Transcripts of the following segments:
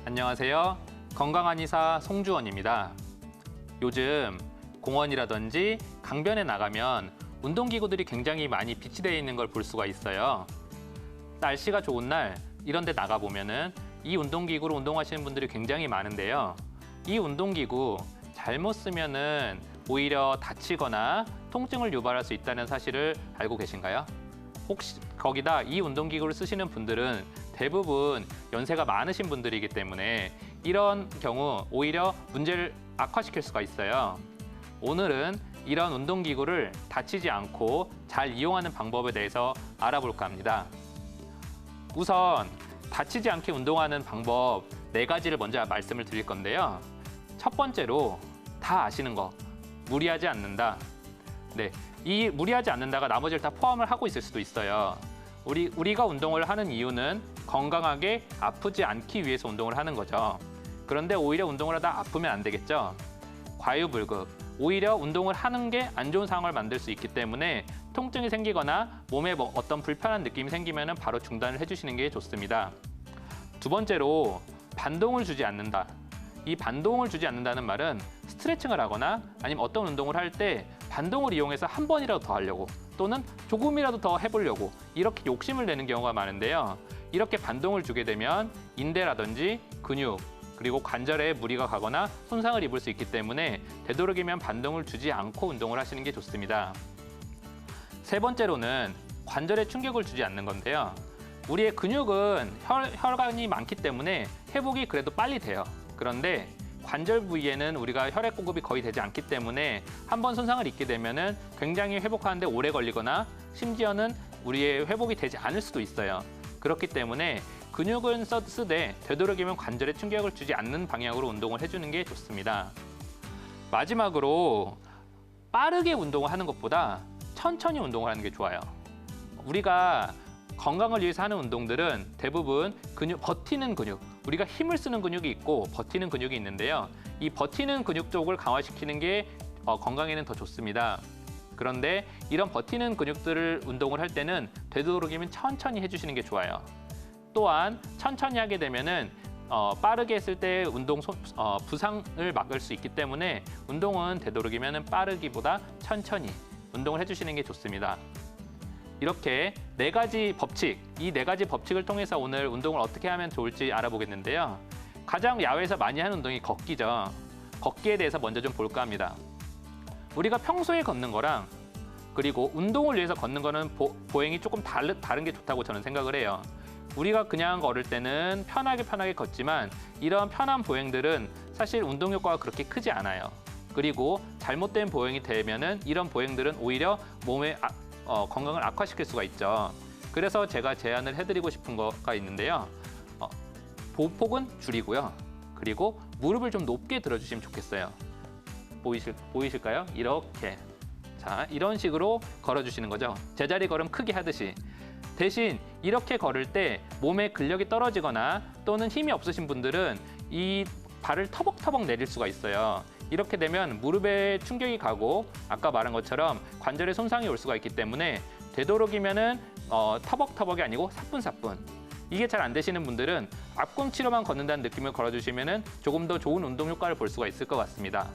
안녕하세요. 건강한 의사 송주원입니다. 요즘 공원이라든지 강변에 나가면 운동기구들이 굉장히 많이 비치되어 있는 걸 볼 수가 있어요. 날씨가 좋은 날 이런 데 나가보면은 이 운동기구로 운동하시는 분들이 굉장히 많은데요. 이 운동기구 잘못 쓰면은 오히려 다치거나 통증을 유발할 수 있다는 사실을 알고 계신가요? 혹시 거기다 이 운동기구를 쓰시는 분들은 대부분 연세가 많으신 분들이기 때문에 이런 경우 오히려 문제를 악화시킬 수가 있어요. 오늘은 이런 운동기구를 다치지 않고 잘 이용하는 방법에 대해서 알아볼까 합니다. 우선 다치지 않게 운동하는 방법 4가지를 먼저 말씀을 드릴 건데요. 첫 번째로 다 아시는 거, 무리하지 않는다. 네, 이 무리하지 않는다가 나머지를 다 포함을 하고 있을 수도 있어요. 우리가 운동을 하는 이유는 건강하게 아프지 않기 위해서 운동을 하는 거죠. 그런데 오히려 운동을 하다 아프면 안 되겠죠. 과유불급, 오히려 운동을 하는 게 안 좋은 상황을 만들 수 있기 때문에 통증이 생기거나 몸에 어떤 불편한 느낌이 생기면 바로 중단을 해주시는 게 좋습니다. 두 번째로 반동을 주지 않는다. 이 반동을 주지 않는다는 말은 스트레칭을 하거나 아니면 어떤 운동을 할 때 반동을 이용해서 한 번이라도 더 하려고 또는 조금이라도 더 해보려고 이렇게 욕심을 내는 경우가 많은데요. 이렇게 반동을 주게 되면 인대라든지 근육 그리고 관절에 무리가 가거나 손상을 입을 수 있기 때문에 되도록이면 반동을 주지 않고 운동을 하시는 게 좋습니다. 세 번째로는 관절에 충격을 주지 않는 건데요. 우리의 근육은 혈관이 많기 때문에 회복이 그래도 빨리 돼요. 그런데 관절 부위에는 우리가 혈액 공급이 거의 되지 않기 때문에 한번 손상을 입게 되면은 굉장히 회복하는데 오래 걸리거나 심지어는 우리의 회복이 되지 않을 수도 있어요. 그렇기 때문에 근육은 쓰되 되도록이면 관절에 충격을 주지 않는 방향으로 운동을 해주는 게 좋습니다. 마지막으로 빠르게 운동을 하는 것보다 천천히 운동을 하는 게 좋아요. 우리가 건강을 위해서 하는 운동들은 대부분 버티는 근육, 우리가 힘을 쓰는 근육이 있고 버티는 근육이 있는데요. 이 버티는 근육 쪽을 강화시키는 게 건강에는 더 좋습니다. 그런데 이런 버티는 근육들을 운동을 할 때는 되도록이면 천천히 해주시는 게 좋아요. 또한 천천히 하게 되면은 빠르게 했을 때 부상을 막을 수 있기 때문에 운동은 되도록이면 빠르기보다 천천히 운동을 해주시는 게 좋습니다. 이렇게 4가지 법칙, 이 4가지 법칙을 통해서 오늘 운동을 어떻게 하면 좋을지 알아보겠는데요. 가장 야외에서 많이 하는 운동이 걷기죠. 걷기에 대해서 먼저 좀 볼까 합니다. 우리가 평소에 걷는 거랑 그리고 운동을 위해서 걷는 거는 보행이 조금 다른 게 좋다고 저는 생각을 해요. 우리가 그냥 걸을 때는 편하게 걷지만 이런 편한 보행들은 사실 운동 효과가 그렇게 크지 않아요. 그리고 잘못된 보행이 되면은 이런 보행들은 오히려 몸의 건강을 악화시킬 수가 있죠. 그래서 제가 제안을 해드리고 싶은 거가 있는데요. 보폭은 줄이고요. 그리고 무릎을 좀 높게 들어주시면 좋겠어요. 보이실까요? 이렇게. 자, 이런 식으로 걸어주시는 거죠. 제자리 걸음 크게 하듯이. 대신 이렇게 걸을 때 몸에 근력이 떨어지거나 또는 힘이 없으신 분들은 이 발을 터벅터벅 내릴 수가 있어요. 이렇게 되면 무릎에 충격이 가고 아까 말한 것처럼 관절에 손상이 올 수가 있기 때문에 되도록이면은 터벅터벅이 아니고 사뿐사뿐. 이게 잘 안 되시는 분들은 앞꿈치로만 걷는다는 느낌을 걸어주시면은 조금 더 좋은 운동 효과를 볼 수가 있을 것 같습니다.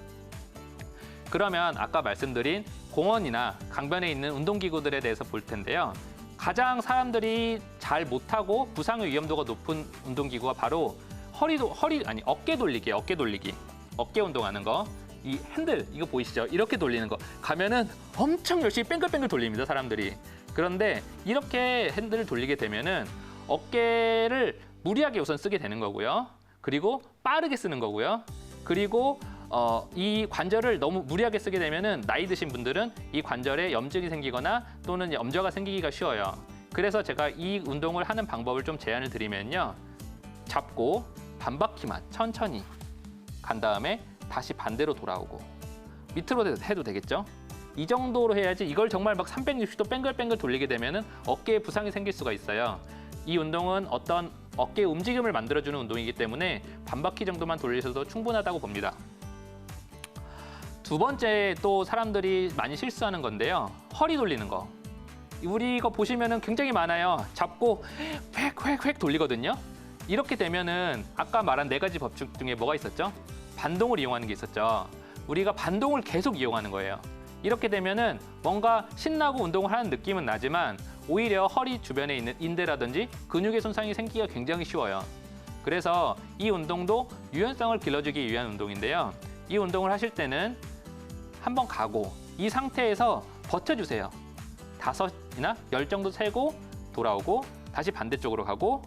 그러면 아까 말씀드린 공원이나 강변에 있는 운동기구들에 대해서 볼 텐데요. 가장 사람들이 잘 못하고 부상의 위험도가 높은 운동기구가 바로 어깨 돌리기. 어깨 운동하는 거. 이 핸들, 이거 보이시죠? 이렇게 돌리는 거. 가면은 엄청 열심히 뺑글뺑글 돌립니다, 사람들이. 그런데 이렇게 핸들을 돌리게 되면은 어깨를 무리하게 우선 쓰게 되는 거고요. 그리고 빠르게 쓰는 거고요. 그리고 이 관절을 너무 무리하게 쓰게 되면은 나이 드신 분들은 이 관절에 염증이 생기거나 또는 염좌가 생기기가 쉬워요. 그래서 제가 이 운동을 하는 방법을 좀 제안을 드리면요. 잡고 반바퀴만 천천히 간 다음에 다시 반대로 돌아오고 밑으로 해도 되겠죠? 이 정도로 해야지 이걸 정말 막 360도 뺑글뺑글 돌리게 되면은 어깨에 부상이 생길 수가 있어요. 이 운동은 어떤 어깨 움직임을 만들어주는 운동이기 때문에 반바퀴 정도만 돌리셔도 충분하다고 봅니다. 두 번째 또 사람들이 많이 실수하는 건데요. 허리 돌리는 거. 우리 이거 보시면은 굉장히 많아요. 잡고 획획획 돌리거든요. 이렇게 되면은 아까 말한 4가지 법칙 중에 뭐가 있었죠? 반동을 이용하는 게 있었죠. 우리가 반동을 계속 이용하는 거예요. 이렇게 되면은 뭔가 신나고 운동을 하는 느낌은 나지만 오히려 허리 주변에 있는 인대라든지 근육의 손상이 생기기가 굉장히 쉬워요. 그래서 이 운동도 유연성을 길러주기 위한 운동인데요. 이 운동을 하실 때는 한번 가고 이 상태에서 버텨주세요. 5이나 10 정도 세고 돌아오고 다시 반대쪽으로 가고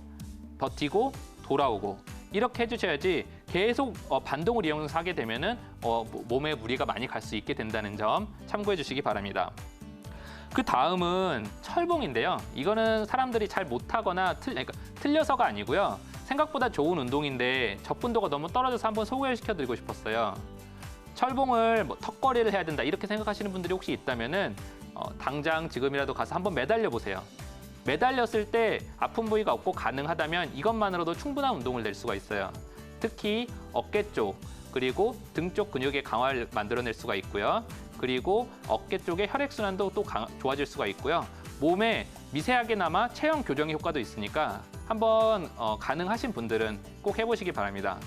버티고 돌아오고 이렇게 해주셔야지 계속 반동을 이용해서 하게 되면은 몸에 무리가 많이 갈 수 있게 된다는 점 참고해 주시기 바랍니다. 그 다음은 철봉인데요. 이거는 사람들이 잘 못하거나 그러니까 틀려서가 아니고요. 생각보다 좋은 운동인데 접근도가 너무 떨어져서 한번 소개시켜드리고 싶었어요. 철봉을 턱걸이를 해야 된다 이렇게 생각하시는 분들이 혹시 있다면은 당장 지금이라도 가서 한번 매달려 보세요. 매달렸을 때 아픈 부위가 없고 가능하다면 이것만으로도 충분한 운동을 낼 수가 있어요. 특히 어깨 쪽 그리고 등 쪽 근육의 강화를 만들어낼 수가 있고요. 그리고 어깨 쪽의 혈액순환도 또 좋아질 수가 있고요. 몸에 미세하게나마 체형 교정의 효과도 있으니까 한번 가능하신 분들은 꼭 해보시기 바랍니다.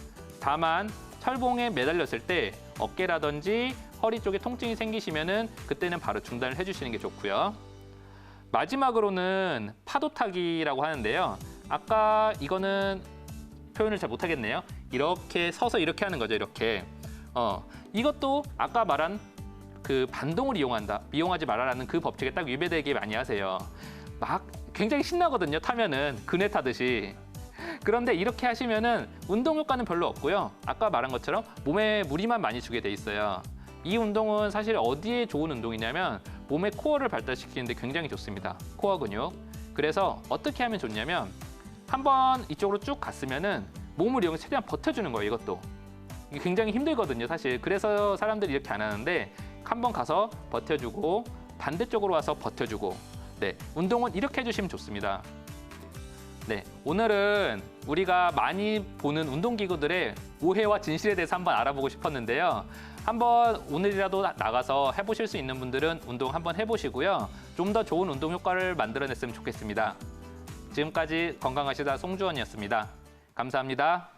다만 철봉에 매달렸을 때 어깨라든지 허리 쪽에 통증이 생기시면은 그때는 바로 중단을 해주시는 게 좋고요. 마지막으로는 파도 타기라고 하는데요. 아까 이거는 표현을 잘 못하겠네요. 이렇게 서서 이렇게 하는 거죠. 이렇게. 이것도 아까 말한 그 반동을 이용하지 말아라는 그 법칙에 딱 위배되게 많이 하세요. 막 굉장히 신나거든요. 타면은 그네 타듯이. 그런데 이렇게 하시면은 운동 효과는 별로 없고요. 아까 말한 것처럼 몸에 무리만 많이 주게 돼 있어요. 이 운동은 사실 어디에 좋은 운동이냐면 몸의 코어를 발달시키는데 굉장히 좋습니다. 코어 근육. 그래서 어떻게 하면 좋냐면 한번 이쪽으로 쭉 갔으면은 몸을 이용해서 최대한 버텨주는 거예요. 이것도. 이게 굉장히 힘들거든요. 사실. 그래서 사람들이 이렇게 안 하는데 한번 가서 버텨주고 반대쪽으로 와서 버텨주고 네, 운동은 이렇게 해주시면 좋습니다. 네, 오늘은 우리가 많이 보는 운동기구들의 오해와 진실에 대해서 한번 알아보고 싶었는데요. 한번 오늘이라도 나가서 해보실 수 있는 분들은 운동 한번 해보시고요. 좀 더 좋은 운동 효과를 만들어냈으면 좋겠습니다. 지금까지 건강하시다 송주원이었습니다. 감사합니다.